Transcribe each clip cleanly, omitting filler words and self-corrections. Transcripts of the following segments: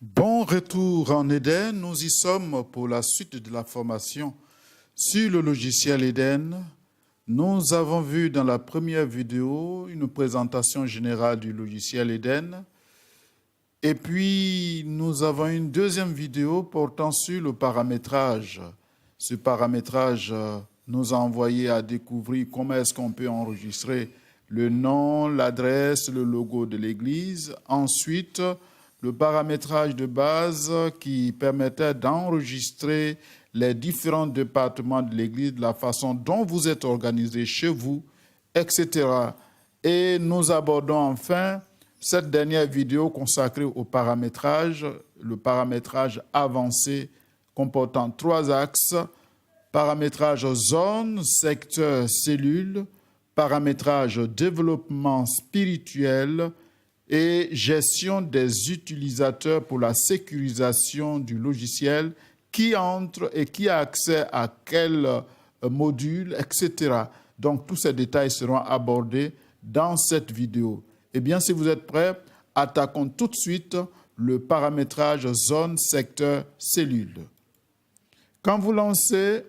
Bon retour en Eden, nous y sommes pour la suite de la formation sur le logiciel Eden. Nous avons vu dans la première vidéo une présentation générale du logiciel Eden. Et puis, nous avons une deuxième vidéo portant sur le paramétrage. Ce paramétrage nous a envoyé à découvrir comment est-ce qu'on peut enregistrer le nom, l'adresse, le logo de l'Église. Ensuite, le paramétrage de base qui permettait d'enregistrer les différents départements de l'Église, de la façon dont vous êtes organisé chez vous, etc. Et nous abordons enfin cette dernière vidéo consacrée au paramétrage, le paramétrage avancé comportant 3 axes: paramétrage zone, secteur, cellule, paramétrage développement spirituel et gestion des utilisateurs pour la sécurisation du logiciel, qui entre et qui a accès à quel module, etc. Donc, tous ces détails seront abordés dans cette vidéo. Eh bien, si vous êtes prêts, attaquons tout de suite le paramétrage zone, secteur, cellule. Quand vous lancez,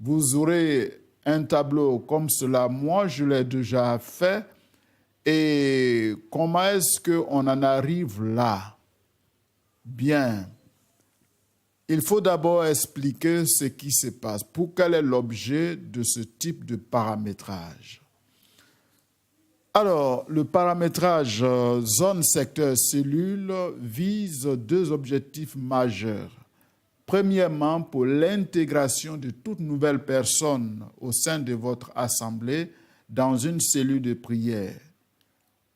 vous aurez un tableau comme cela. Moi, je l'ai déjà fait. Et comment est-ce qu'on en arrive là? Bien, il faut d'abord expliquer ce qui se passe. Quel est l'objet de ce type de paramétrage? Alors, le paramétrage zone, secteur, cellule vise 2 objectifs majeurs. Premièrement, pour l'intégration de toute nouvelle personne au sein de votre assemblée dans une cellule de prière.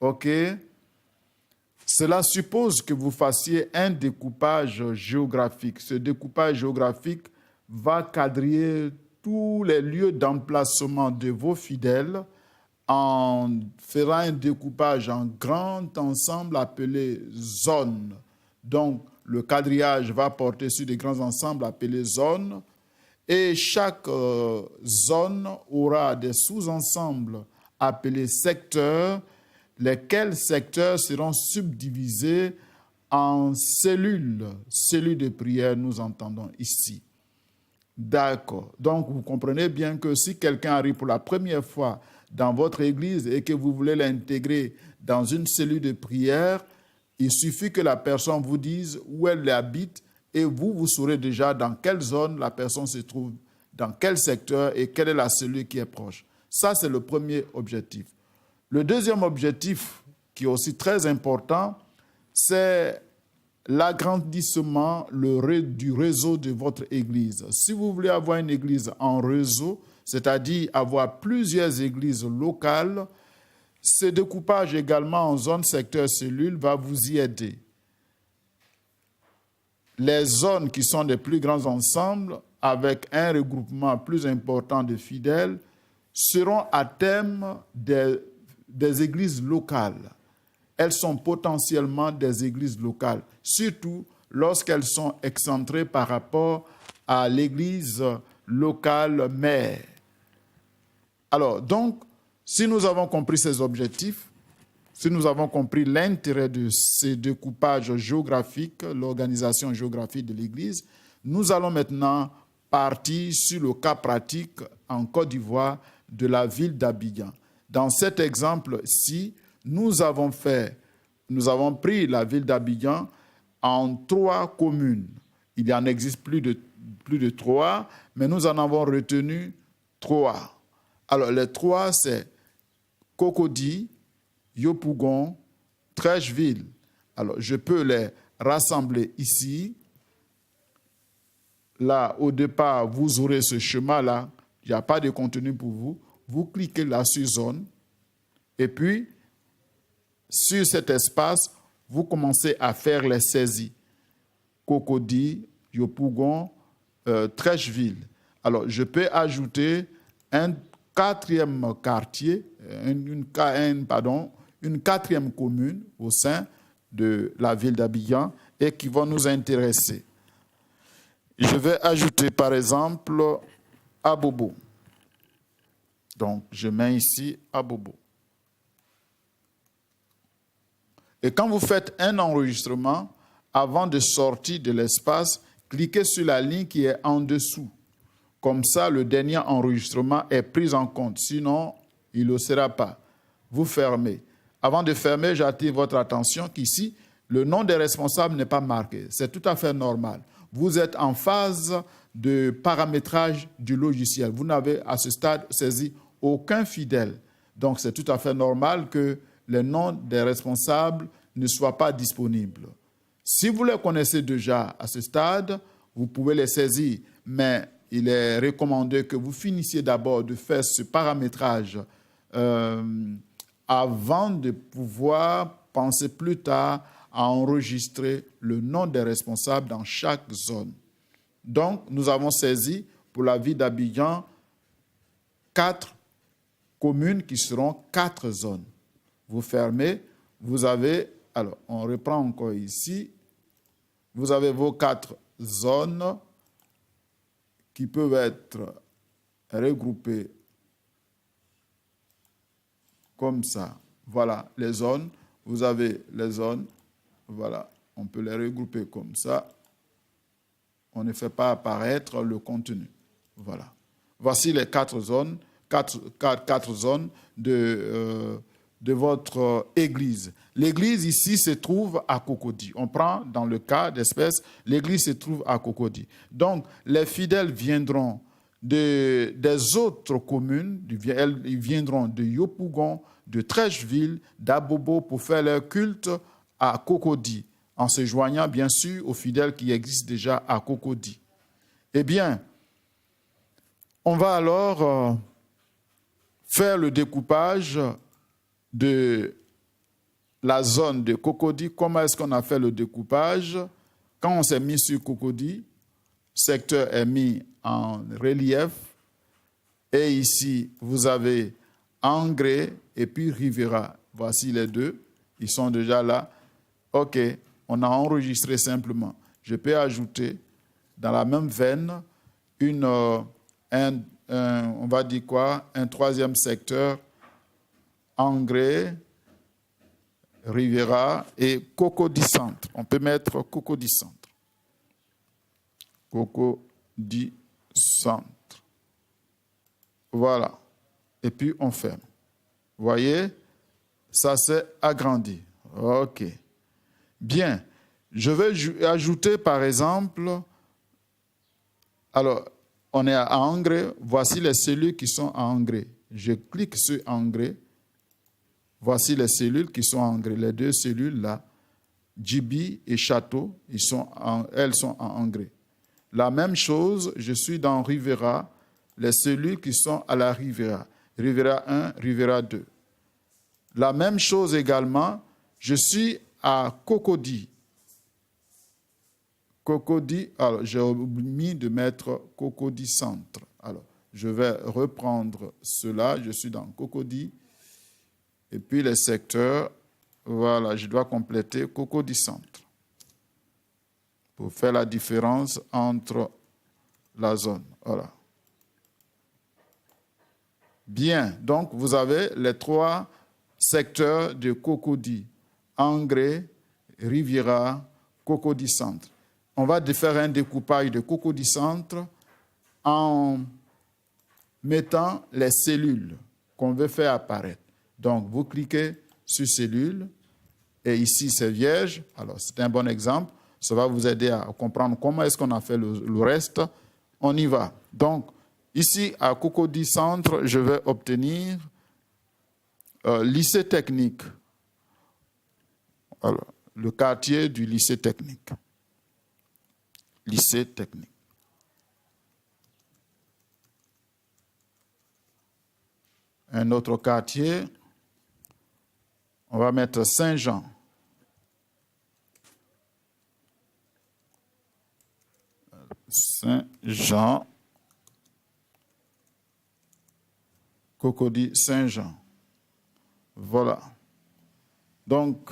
OK? Cela suppose que vous fassiez un découpage géographique. Ce découpage géographique va quadriller tous les lieux d'emplacement de vos fidèles en faisant un découpage en grand ensemble appelé zone. Donc, le quadrillage va porter sur des grands ensembles appelés zones, et chaque zone aura des sous-ensembles appelés secteurs, lesquels secteurs seront subdivisés en cellules. Cellules de prière, nous entendons ici. D'accord. Donc, vous comprenez bien que si quelqu'un arrive pour la première fois dans votre église et que vous voulez l'intégrer dans une cellule de prière, il suffit que la personne vous dise où elle habite et vous saurez déjà dans quelle zone la personne se trouve, dans quel secteur et quelle est la cellule qui est proche. Ça, c'est le premier objectif. Le deuxième objectif, qui est aussi très important, c'est l'agrandissement du réseau de votre église. Si vous voulez avoir une église en réseau, c'est-à-dire avoir plusieurs églises locales, ce découpage également en zone, secteur, cellule va vous y aider. Les zones qui sont les plus grands ensembles, avec un regroupement plus important de fidèles, seront à terme des églises locales. Elles sont potentiellement des églises locales, surtout lorsqu'elles sont excentrées par rapport à l'église locale mère. Alors, donc, si nous avons compris ces objectifs, si nous avons compris l'intérêt de ces découpages géographiques, l'organisation géographique de l'Église, nous allons maintenant partir sur le cas pratique en Côte d'Ivoire de la ville d'Abidjan. Dans cet exemple-ci, nous avons pris la ville d'Abidjan en 3 communes. Il y en existe plus de 3, mais nous en avons retenu 3. Alors, les 3, c'est Cocody, Yopougon, Treichville. Alors, je peux les rassembler ici. Là, au départ, vous aurez ce chemin-là. Il n'y a pas de contenu pour vous. Vous cliquez là sur zone. Et puis, sur cet espace, vous commencez à faire les saisies. Cocody, Yopougon, Treichville. Alors, je peux ajouter un 4e quartier, une 4e commune au sein de la ville d'Abidjan et qui vont nous intéresser. Je vais ajouter par exemple Abobo. Donc, je mets ici Abobo. Et quand vous faites un enregistrement, avant de sortir de l'espace, cliquez sur la ligne qui est en dessous. Comme ça, le dernier enregistrement est pris en compte. Sinon, il ne le sera pas. Vous fermez. Avant de fermer, j'attire votre attention qu'ici, le nom des responsables n'est pas marqué. C'est tout à fait normal. Vous êtes en phase de paramétrage du logiciel. Vous n'avez à ce stade saisi aucun fidèle. Donc, c'est tout à fait normal que les noms des responsables ne soient pas disponibles. Si vous les connaissez déjà à ce stade, vous pouvez les saisir, mais il est recommandé que vous finissiez d'abord de faire ce paramétrage avant de pouvoir penser plus tard à enregistrer le nom des responsables dans chaque zone. Donc, nous avons saisi pour la ville d'Abidjan 4 communes qui seront 4 zones. Vous fermez, vous avez, alors on reprend encore ici, vous avez vos 4 zones qui peuvent être regroupées comme ça. Voilà les zones, vous avez les zones, voilà, on peut les regrouper comme ça. On ne fait pas apparaître le contenu. Voilà. Voici les 4 zones, 4 zones de votre église. L'église ici se trouve à Cocody. On prend dans le cas d'espèce, l'église se trouve à Cocody. Donc, les fidèles viendront des autres communes, ils viendront de Yopougon, de Trècheville, d'Abobo pour faire leur culte à Cocody, en se joignant bien sûr aux fidèles qui existent déjà à Cocody. Eh bien, on va alors faire le découpage de la zone de Cocody. Comment est-ce qu'on a fait le découpage? Quand on s'est mis sur Cocody, le secteur est mis en relief. Et ici, vous avez Angré et puis Rivera. Voici les deux. Ils sont déjà là. OK, on a enregistré simplement. Je peux ajouter dans la même veine on va dire quoi? Un 3e secteur, Angré, Rivera et Cocody Centre. On peut mettre Cocody Centre. Cocody Centre. Voilà. Et puis on ferme. Vous voyez? Ça s'est agrandi. OK. Bien. Je vais ajouter par exemple, alors, on est à Angré. Voici les cellules qui sont à Angré. Je clique sur Angré. Voici les cellules qui sont à Angré. Les 2 cellules là, Djibi et Château, elles sont à Angré. La même chose, je suis dans Rivera, les cellules qui sont à la Rivera. Rivera 1, Rivera 2. La même chose également, je suis à Cocody. Cocody, alors j'ai omis de mettre Cocody Centre. Alors, je vais reprendre cela. Je suis dans Cocody. Et puis les secteurs, voilà, je dois compléter Cocody Centre pour faire la différence entre la zone. Voilà. Bien, donc vous avez les 3 secteurs de Cocody. Angré, Riviera, Cocody Centre. On va faire un découpage de Cocody Centre en mettant les cellules qu'on veut faire apparaître. Donc, vous cliquez sur cellules et ici, c'est vierge. Alors, c'est un bon exemple. Ça va vous aider à comprendre comment est-ce qu'on a fait le reste. On y va. Donc, ici, à Cocody Centre, je vais obtenir lycée technique. Alors, le quartier du lycée technique. Lycée technique. Un autre quartier, on va mettre Saint-Jean. Saint-Jean. Cocody Saint-Jean. Voilà. Donc,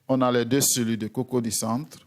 on a les 2 cellules de Cocody Centre.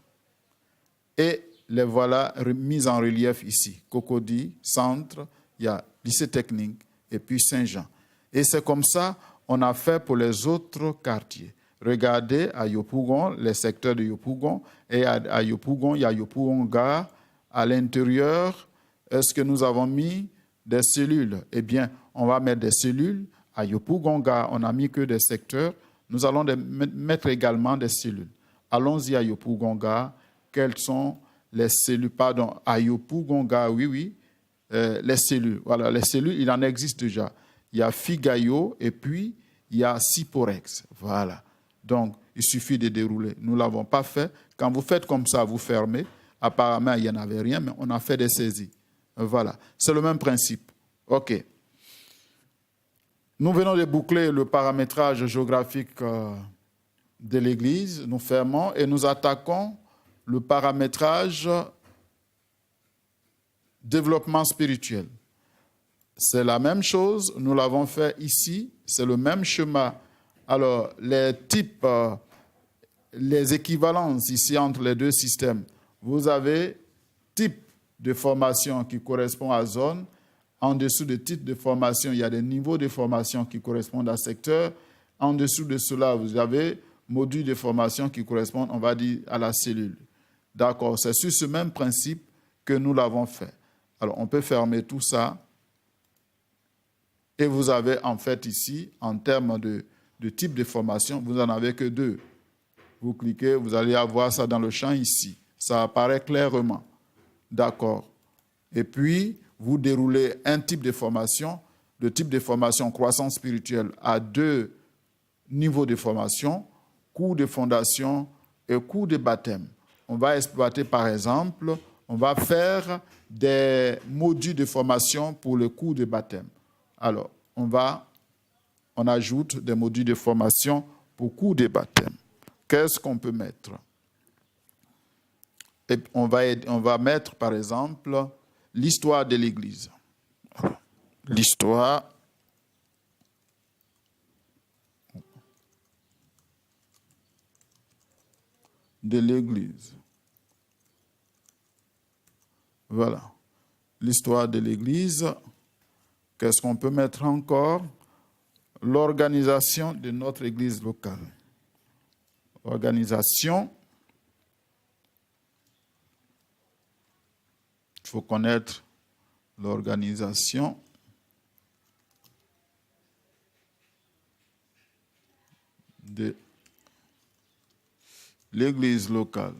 Et les voilà mis en relief ici. Cocody, Centre, il y a lycée technique et puis Saint-Jean. Et c'est comme ça on a fait pour les autres quartiers. Regardez à Yopougon, les secteurs de Yopougon, et à Yopougon, il y a Yopougon Gare. À l'intérieur, est-ce que nous avons mis des cellules? Eh bien, on va mettre des cellules. À Yopougon Gare, on n'a mis que des secteurs. Nous allons mettre également des cellules. Allons-y à Yopougon Gare. Quelles sont les cellules? Pardon, à Yopougon Gare, oui. Les cellules. Voilà, les cellules, il en existe déjà. Il y a Figayo et puis il y a Siporex. Voilà. Donc, il suffit de dérouler. Nous ne l'avons pas fait. Quand vous faites comme ça, vous fermez. Apparemment, il n'y en avait rien, mais on a fait des saisies. Voilà. C'est le même principe. OK. Nous venons de boucler le paramétrage géographique de l'Église. Nous fermons et nous attaquons le paramétrage développement spirituel. C'est la même chose, nous l'avons fait ici, c'est le même schéma. Alors, les types, les équivalences ici entre les deux systèmes. Vous avez type de formation qui correspond à zone. En dessous de type de formation, il y a des niveaux de formation qui correspondent à secteur. En dessous de cela, vous avez module de formation qui correspondent, on va dire, à la cellule. D'accord, c'est sur ce même principe que nous l'avons fait. Alors, on peut fermer tout ça. Et vous avez en fait ici, en termes de type de formation, vous n'en avez que deux. Vous cliquez, vous allez avoir ça dans le champ ici. Ça apparaît clairement. D'accord. Et puis, vous déroulez un type de formation. Le type de formation croissance spirituelle a deux niveaux de formation, cours de fondation et cours de baptême. On va exploiter, par exemple, on va faire des modules de formation pour le cours de baptême. Alors, on ajoute des modules de formation pour cours de baptême. Qu'est-ce qu'on peut mettre? Et on va mettre, par exemple, l'histoire de l'Église. L'histoire de l'Église. Voilà. L'histoire de l'Église. Qu'est-ce qu'on peut mettre encore? L'organisation de notre Église locale. Organisation. Il faut connaître l'organisation de l'Église locale.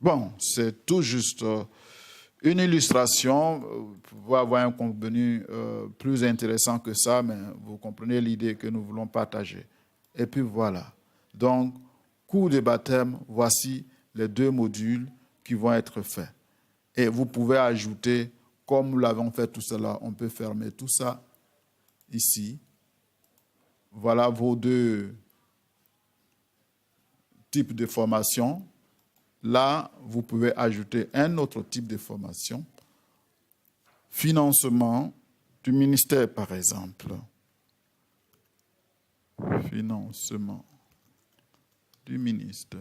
Bon, c'est tout juste une illustration. Vous pouvez avoir un contenu plus intéressant que ça, mais vous comprenez l'idée que nous voulons partager. Et puis voilà. Donc, cours de baptême, voici les deux modules qui vont être faits. Et vous pouvez ajouter, comme nous l'avons fait tout cela, on peut fermer tout ça ici. Voilà vos deux types de formation. Là, vous pouvez ajouter un autre type de formation. Financement du ministère, par exemple. Financement du ministère.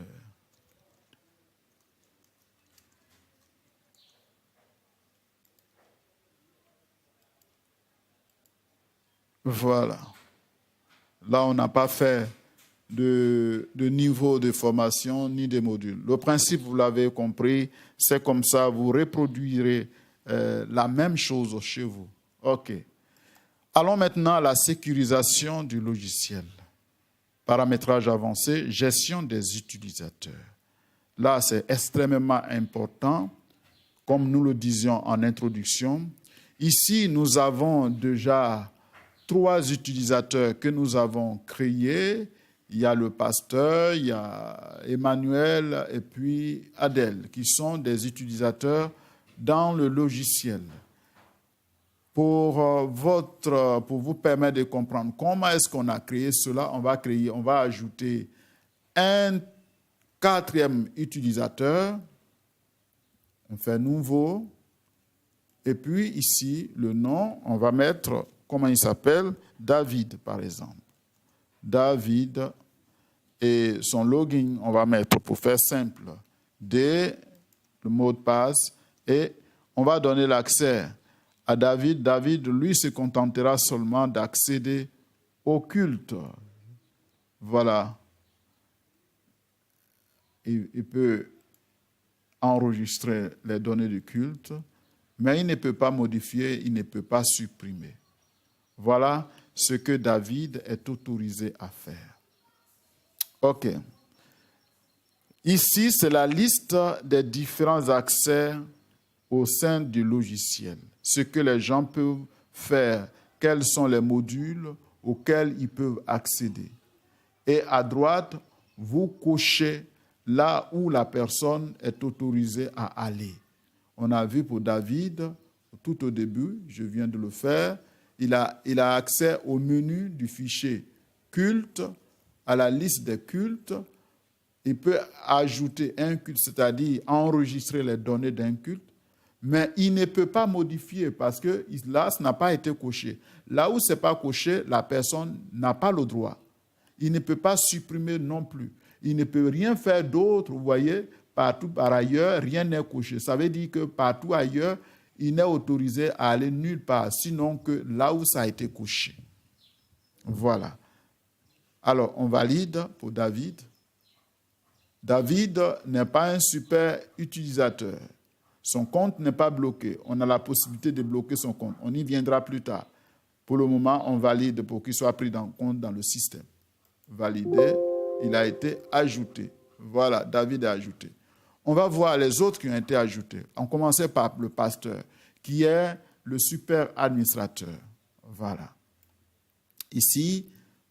Voilà. Là, on n'a pas fait de niveau de formation ni de module. Le principe, vous l'avez compris, c'est comme ça, vous reproduirez la même chose chez vous. OK. Allons maintenant à la sécurisation du logiciel. Paramétrage avancé, gestion des utilisateurs. Là, c'est extrêmement important, comme nous le disions en introduction. Ici, nous avons déjà 3 utilisateurs que nous avons créés. Il y a le pasteur, il y a Emmanuel et puis Adèle, qui sont des utilisateurs dans le logiciel. Pour vous permettre de comprendre comment est-ce qu'on a créé cela, on va ajouter un 4e utilisateur. On fait nouveau. Et puis ici, le nom, on va mettre, comment il s'appelle? David, par exemple. David. Et son login, on va mettre, pour faire simple, le mot de passe. Et on va donner l'accès à David. David, lui, se contentera seulement d'accéder au culte. Voilà. Il peut enregistrer les données du culte, mais il ne peut pas modifier, il ne peut pas supprimer. Voilà ce que David est autorisé à faire. OK. Ici, c'est la liste des différents accès au sein du logiciel. Ce que les gens peuvent faire, quels sont les modules auxquels ils peuvent accéder. Et à droite, vous cochez là où la personne est autorisée à aller. On a vu pour David, tout au début, je viens de le faire, il a accès au menu du fichier culte, à la liste des cultes. Il peut ajouter un culte, c'est-à-dire enregistrer les données d'un culte, mais il ne peut pas modifier parce que là, ça n'a pas été coché. Là où ce n'est pas coché, la personne n'a pas le droit. Il ne peut pas supprimer non plus. Il ne peut rien faire d'autre, vous voyez, partout par ailleurs, rien n'est coché. Ça veut dire que partout ailleurs, il n'est autorisé à aller nulle part, sinon que là où ça a été coché. Voilà. Alors, on valide pour David. David n'est pas un super utilisateur. Son compte n'est pas bloqué. On a la possibilité de bloquer son compte. On y viendra plus tard. Pour le moment, on valide pour qu'il soit pris en compte dans le système. Validé, il a été ajouté. Voilà, David est ajouté. On va voir les autres qui ont été ajoutés. On commençait par le pasteur, qui est le super administrateur. Voilà. Ici,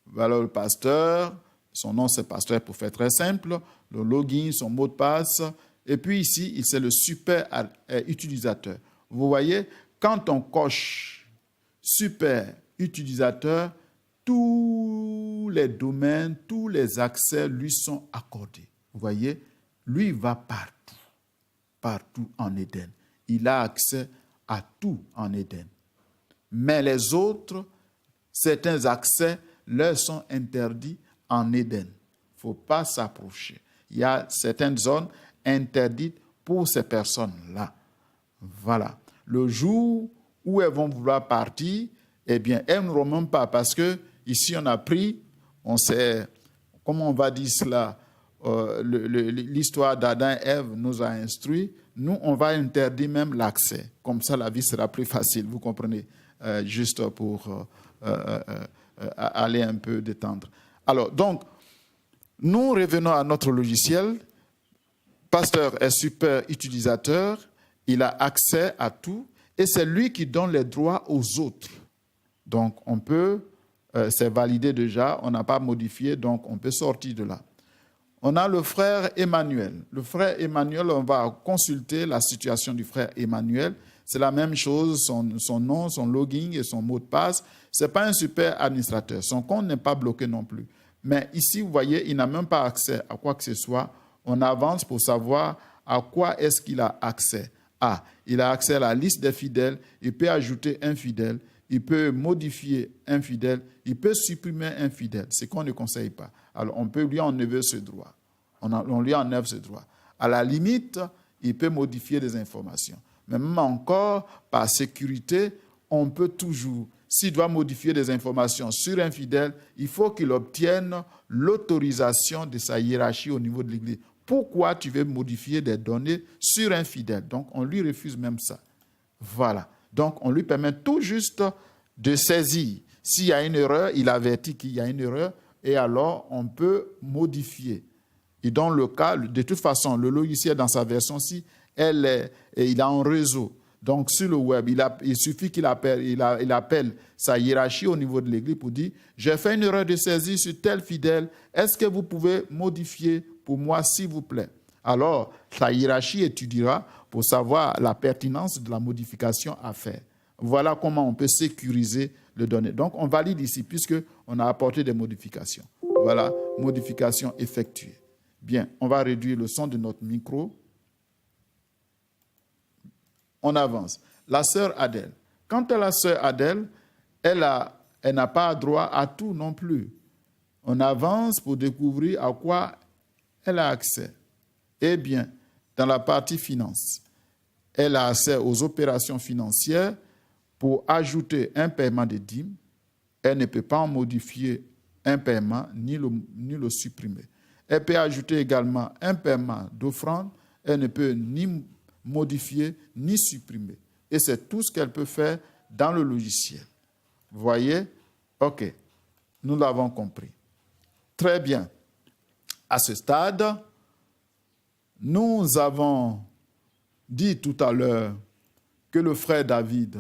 voilà le pasteur. Son nom, c'est pasteur pour faire très simple. Le login, son mot de passe. Et puis ici, c'est le super utilisateur. Vous voyez, quand on coche super utilisateur, tous les domaines, tous les accès lui sont accordés. Vous voyez, lui, il va partout, partout en Éden. Il a accès à tout en Éden. Mais les autres, certains accès leur sont interdits en Éden. Il ne faut pas s'approcher. Il y a certaines zones interdites pour ces personnes-là. Voilà. Le jour où elles vont vouloir partir, eh bien, elles ne remontent pas parce que ici, on a pris, on sait, comment on va dire cela, l'histoire d'Adam et Ève nous a instruit. Nous, on va interdire même l'accès. Comme ça, la vie sera plus facile, vous comprenez, juste pour aller un peu détendre. Alors, donc, nous revenons à notre logiciel. Pasteur est super utilisateur, il a accès à tout et c'est lui qui donne les droits aux autres. Donc, on peut, c'est validé déjà, on n'a pas modifié, donc on peut sortir de là. On a le frère Emmanuel. Le frère Emmanuel, on va consulter la situation du frère Emmanuel. C'est la même chose, son nom, son login et son mot de passe. Ce n'est pas un super administrateur. Son compte n'est pas bloqué non plus. Mais ici, vous voyez, il n'a même pas accès à quoi que ce soit. On avance pour savoir à quoi est-ce qu'il a accès. Ah, il a accès à la liste des fidèles. Il peut ajouter un fidèle. Il peut modifier un fidèle. Il peut supprimer un fidèle. C'est qu'on ne conseille pas. Alors, on peut lui enlever ce droit. On lui enlève ce droit. À la limite, il peut modifier des informations. Mais même encore, par sécurité, on peut toujours, s'il doit modifier des informations sur un fidèle, il faut qu'il obtienne l'autorisation de sa hiérarchie au niveau de l'Église. Pourquoi tu veux modifier des données sur un fidèle? Donc, on lui refuse même ça. Voilà. Donc, on lui permet tout juste de saisir. S'il y a une erreur, il avertit qu'il y a une erreur et alors on peut modifier. Et dans le cas, de toute façon, le logiciel dans sa version-ci, il a un réseau. Donc, sur le web, il suffit qu'il appelle sa hiérarchie au niveau de l'Église pour dire « J'ai fait une erreur de saisie sur tel fidèle. Est-ce que vous pouvez modifier pour moi, s'il vous plaît ?» Alors, sa hiérarchie étudiera pour savoir la pertinence de la modification à faire. Voilà comment on peut sécuriser les données. Donc, on valide ici puisqu'on a apporté des modifications. Voilà, modification effectuée. Bien, on va réduire le son de notre micro. On avance. La sœur Adèle. Quant à la sœur Adèle, elle n'a pas droit à tout non plus. On avance pour découvrir à quoi elle a accès. Eh bien, dans la partie finance, elle a accès aux opérations financières pour ajouter un paiement de dîmes. Elle ne peut pas en modifier un paiement ni le supprimer. Elle peut ajouter également un paiement d'offrande. Elle ne peut ni modifier ni supprimer. Et c'est tout ce qu'elle peut faire dans le logiciel. Vous voyez? OK. Nous l'avons compris. Très bien. À ce stade, nous avons dit tout à l'heure que le frère David,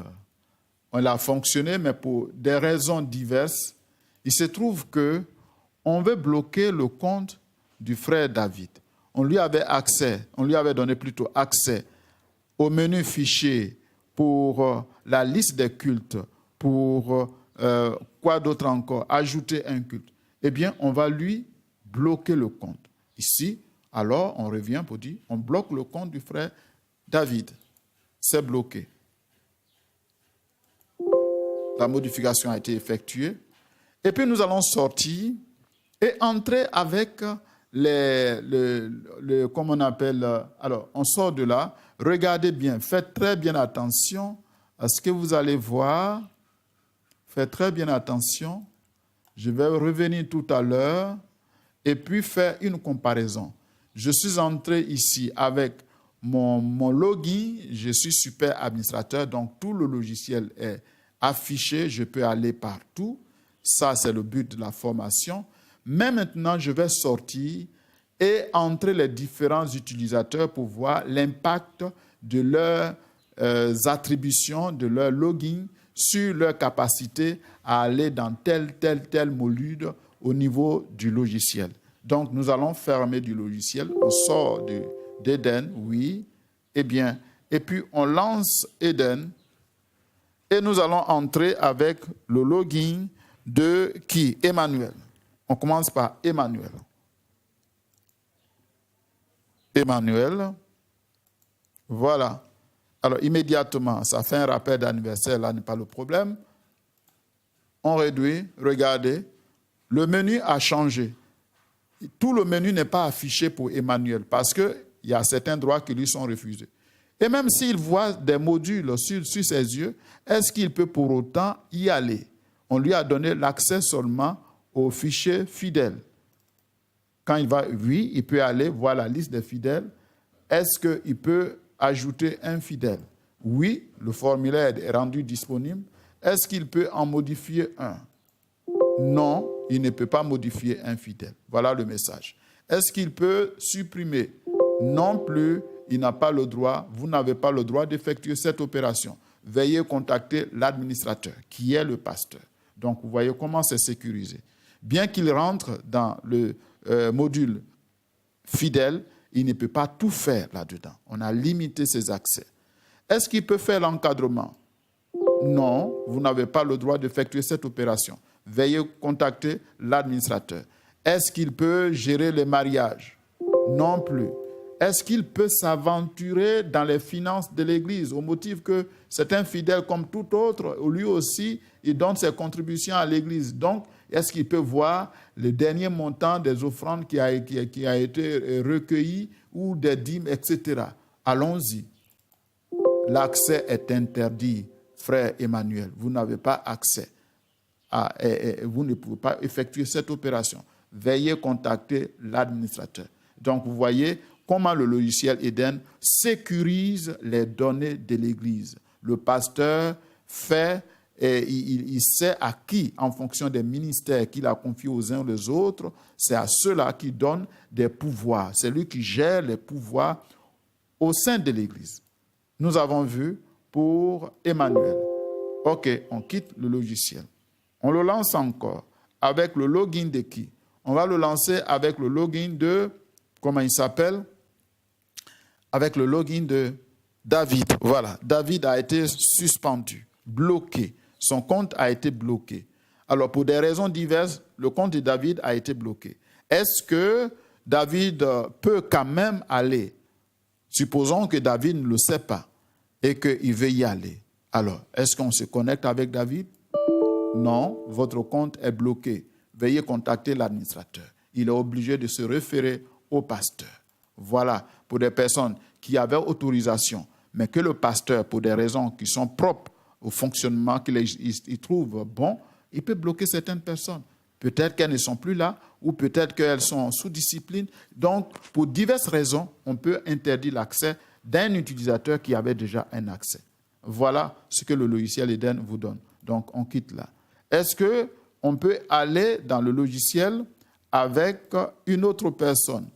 on l'a fonctionné, mais pour des raisons diverses, il se trouve qu'on veut bloquer le compte du frère David. On lui avait donné plutôt accès au menu fichier pour la liste des cultes, pour quoi d'autre encore, ajouter un culte. Eh bien, on va lui bloquer le compte. Ici, alors, on revient pour dire, on bloque le compte du frère David. C'est bloqué. La modification a été effectuée. Et puis, nous allons sortir et entrer avec comment on appelle, alors, on sort de là. Regardez bien, faites très bien attention à ce que vous allez voir. Faites très bien attention. Je vais revenir tout à l'heure et puis faire une comparaison. Je suis entré ici avec mon login. Je suis super administrateur, donc tout le logiciel est affiché. Je peux aller partout. Ça, c'est le but de la formation. Mais maintenant, je vais sortir et entrer les différents utilisateurs pour voir l'impact de leurs attributions, de leur login sur leur capacité à aller dans tel module au niveau du logiciel. Donc, nous allons fermer du logiciel. On sort d'Eden, oui. Eh bien, et puis on lance Eden et nous allons entrer avec le login de qui? Emmanuel. On commence par Emmanuel. Emmanuel. Voilà. Alors, immédiatement, ça fait un rappel d'anniversaire, là n'est pas le problème. On réduit, regardez, le menu a changé. Tout le menu n'est pas affiché pour Emmanuel parce qu'il y a certains droits qui lui sont refusés. Et même s'il voit des modules sur ses yeux, est-ce qu'il peut pour autant y aller? On lui a donné l'accès seulement au fichier fidèle. Quand il va, oui, il peut aller voir la liste des fidèles. Est-ce qu'il peut ajouter un fidèle? Oui, le formulaire est rendu disponible. Est-ce qu'il peut en modifier un? Non, il ne peut pas modifier un fidèle. Voilà le message. Est-ce qu'il peut supprimer? Non plus, il n'a pas le droit, vous n'avez pas le droit d'effectuer cette opération. Veuillez contacter l'administrateur, qui est le pasteur. Donc, vous voyez comment c'est sécurisé. Bien qu'il rentre dans le module fidèle, il ne peut pas tout faire là-dedans. On a limité ses accès. Est-ce qu'il peut faire l'encadrement? Non, vous n'avez pas le droit d'effectuer cette opération. Veuillez contacter l'administrateur. Est-ce qu'il peut gérer les mariages? Non plus. Est-ce qu'il peut s'aventurer dans les finances de l'Église au motif que c'est un fidèle comme tout autre, lui aussi, il donne ses contributions à l'Église. Donc, est-ce qu'il peut voir le dernier montant des offrandes qui a été recueilli ou des dîmes, etc. Allons-y. L'accès est interdit, frère Emmanuel. Vous n'avez pas accès. Vous ne pouvez pas effectuer cette opération. Veuillez contacter l'administrateur. Donc, vous voyez comment le logiciel Eden sécurise les données de l'Église. Le pasteur fait, et il sait à qui, en fonction des ministères qu'il a confiés aux uns aux autres, c'est à ceux-là qui donne des pouvoirs. C'est lui qui gère les pouvoirs au sein de l'Église. Nous avons vu pour Emmanuel. OK, on quitte le logiciel. On le lance encore avec le login de qui? On va le lancer avec le login de, comment il s'appelle? Avec le login de David. Voilà, David a été suspendu, bloqué. Son compte a été bloqué. Alors, pour des raisons diverses, le compte de David a été bloqué. Est-ce que David peut quand même aller? Supposons que David ne le sait pas et qu'il veut y aller. Alors, est-ce qu'on se connecte avec David? Non, votre compte est bloqué. Veuillez contacter l'administrateur. Il est obligé de se référer au pasteur. Voilà, pour des personnes qui avaient autorisation, mais que le pasteur, pour des raisons qui sont propres au fonctionnement qu'il trouve bon, il peut bloquer certaines personnes. Peut-être qu'elles ne sont plus là ou peut-être qu'elles sont sous discipline. Donc, pour diverses raisons, on peut interdire l'accès d'un utilisateur qui avait déjà un accès. Voilà ce que le logiciel Eden vous donne. Donc, on quitte là. Est-ce qu'on peut aller dans le logiciel avec une autre personne?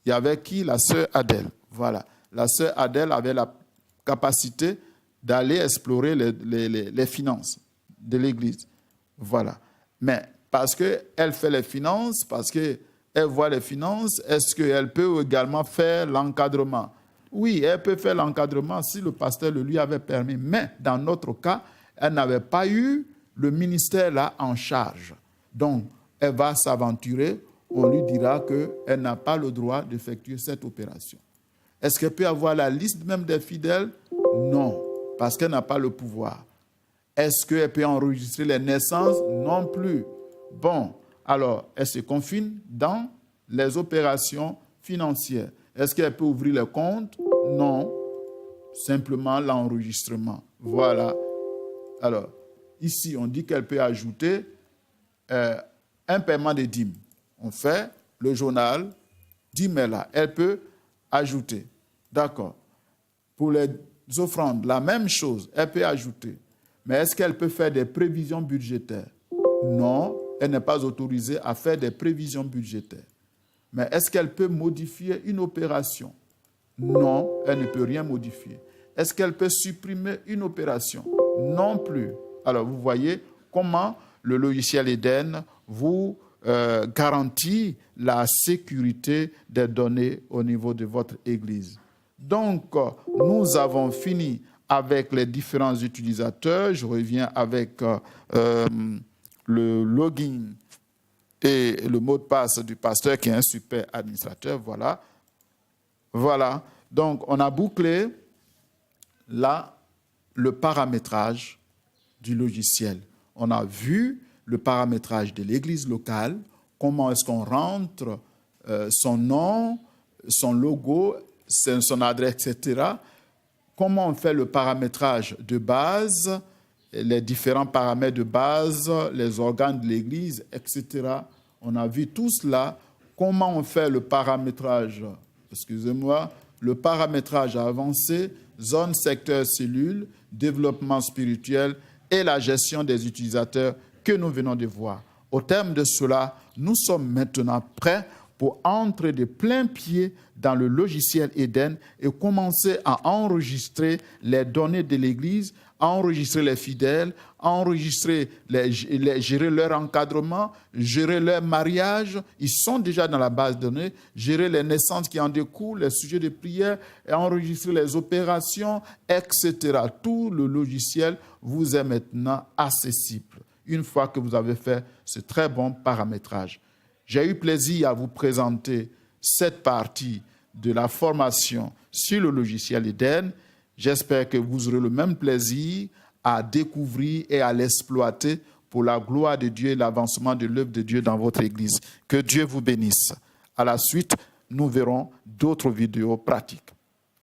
Il y avait qui? La sœur Adèle. Voilà. La sœur Adèle avait la capacité d'aller explorer les finances de l'Église. Voilà. Mais parce qu'elle fait les finances, parce qu'elle voit les finances, est-ce qu'elle peut également faire l'encadrement? Oui, elle peut faire l'encadrement si le pasteur le lui avait permis. Mais dans notre cas, elle n'avait pas eu le ministère là en charge. Donc, elle va s'aventurer, on lui dira qu'elle n'a pas le droit d'effectuer cette opération. Est-ce qu'elle peut avoir la liste même des fidèles? Non, parce qu'elle n'a pas le pouvoir. Est-ce qu'elle peut enregistrer les naissances? Non plus. Bon, alors, elle se confine dans les opérations financières. Est-ce qu'elle peut ouvrir les comptes? Non, simplement l'enregistrement. Voilà. Alors, ici, on dit qu'elle peut ajouter un paiement de dîmes. On fait le journal, dîmes est là. Elle peut ajouter. D'accord. Pour les offrandes, la même chose, elle peut ajouter. Mais est-ce qu'elle peut faire des prévisions budgétaires? Non, elle n'est pas autorisée à faire des prévisions budgétaires. Mais est-ce qu'elle peut modifier une opération? Non, elle ne peut rien modifier. Est-ce qu'elle peut supprimer une opération? Non plus. Alors, vous voyez comment le logiciel Eden vous garantit la sécurité des données au niveau de votre Église. Donc, nous avons fini avec les différents utilisateurs. Je reviens avec le login et le mot de passe du pasteur qui est un super administrateur. Voilà. Voilà. Donc, on a bouclé là le paramétrage du logiciel. On a vu le paramétrage de l'église locale, comment est-ce qu'on rentre son nom, son logo, son adresse, etc. Comment on fait le paramétrage de base, les différents paramètres de base, les organes de l'église, etc. On a vu tout cela. Comment on fait le paramétrage, le paramétrage avancé, zone, secteur, cellule, développement spirituel et la gestion des utilisateurs que nous venons de voir. Au terme de cela, nous sommes maintenant prêts pour entrer de plein pied dans le logiciel Eden et commencer à enregistrer les données de l'Église, enregistrer les fidèles, enregistrer, gérer leur encadrement, gérer leur mariage. Ils sont déjà dans la base de données, gérer les naissances qui en découlent, les sujets de prière, et enregistrer les opérations, etc. Tout le logiciel vous est maintenant accessible une fois que vous avez fait ce très bon paramétrage. J'ai eu plaisir à vous présenter cette partie de la formation sur le logiciel Eden. J'espère que vous aurez le même plaisir à découvrir et à l'exploiter pour la gloire de Dieu et l'avancement de l'œuvre de Dieu dans votre Église. Que Dieu vous bénisse. À la suite, nous verrons d'autres vidéos pratiques.